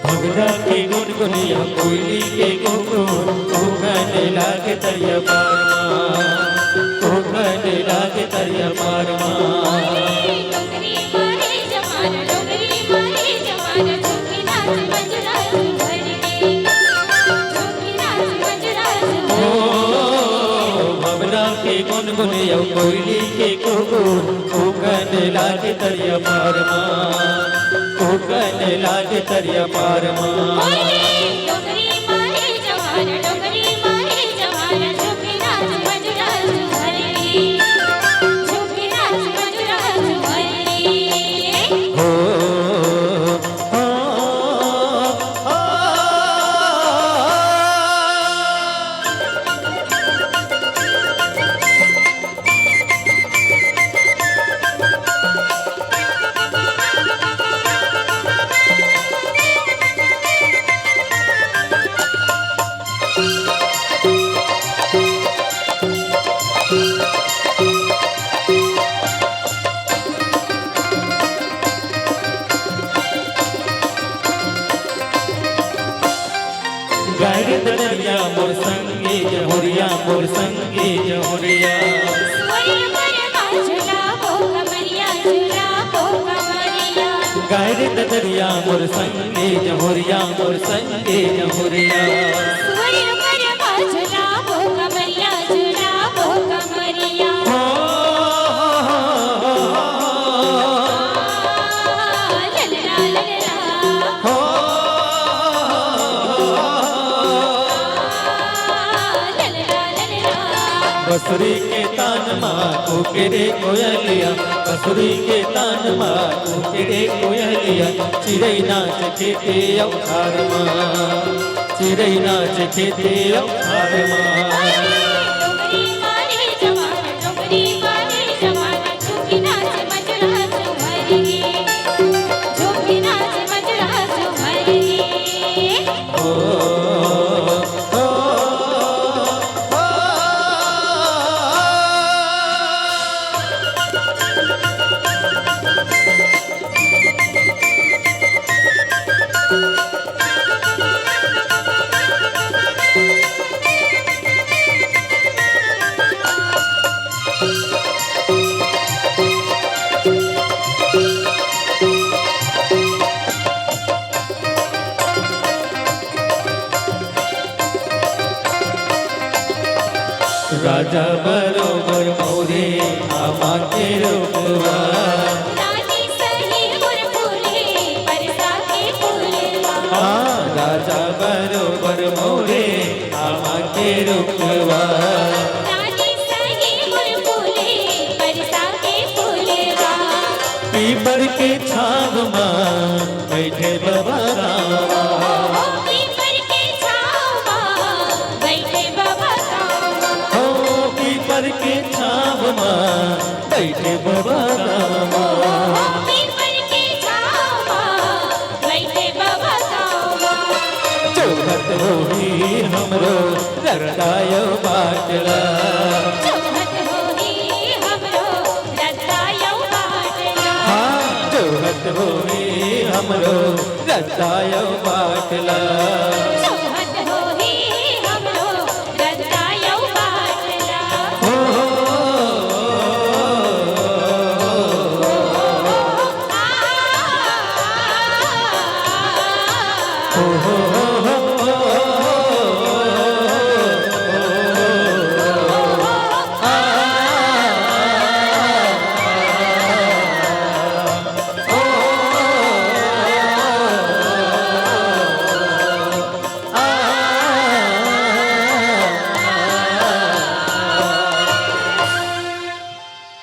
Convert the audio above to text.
भगरा के गुनगुनिया कोयली के गुनगुन कोखने लागे तरिया पारमा कोखने लागे तरिया पारमा डोंगरी मारे जमाना डोंगरी मारे जमाना झुकी नाच मंजुरा भरने झुकी नाच मंजुरा ओ भगरा के गुनगुनिया कोयली के गुनगुन कोखने लागे तरिया पारमा कोखने लागे तरिया पारमा डोंगरी मारे जमाना झुकी नाच मंजुरा भरने झुकी नाच मंजुरा भरने हो गाड़ी दरिया मोर संगे जहुरिया मोर संगे जहुरिया स्वरी पर झुला को कमरिया झुला को कमरिया गाड़ी दरिया मोर संगे जहुरिया मोर संगे जहुरिया स्वरी पर झुला को कमरिया झुला को कमरिया ललला ललला ललला ललला बसुरी के तान माँ कोकिरे कोयलिया बसुरी के तान माँ कोकिरे कोयलिया चिड़ै नाच खेते अवतार माँ चिड़ै नाच खेते अवतार माँ डोंगरी मारे जमाना झुकी नाच मंजुरा भरने झुकी नाच मंजुरा भरने राजा बरोबर मोरे आमा के रूपवा रानी सही गुर फूले बरसा के फूलवा राजा बरोबर मोरे आमा के रूपवा रानी सही गुर फूले बरसा के फूलवा पीपर के छाव माँ बैठे बाबा रामा पीपर के छावा बैठे बाबा रामा हो पीपर के छाव माँ बैठे बाबा रामा पीपर के छावा बैठे बाबा रामा चौखट होई हमरो ररदाय बाटला चौहट होई हमरो रतायो बाटला चौखट होई हमरो ररदाय बाटला चौहट होई हमरो रतायो बाटला हो आ हो हो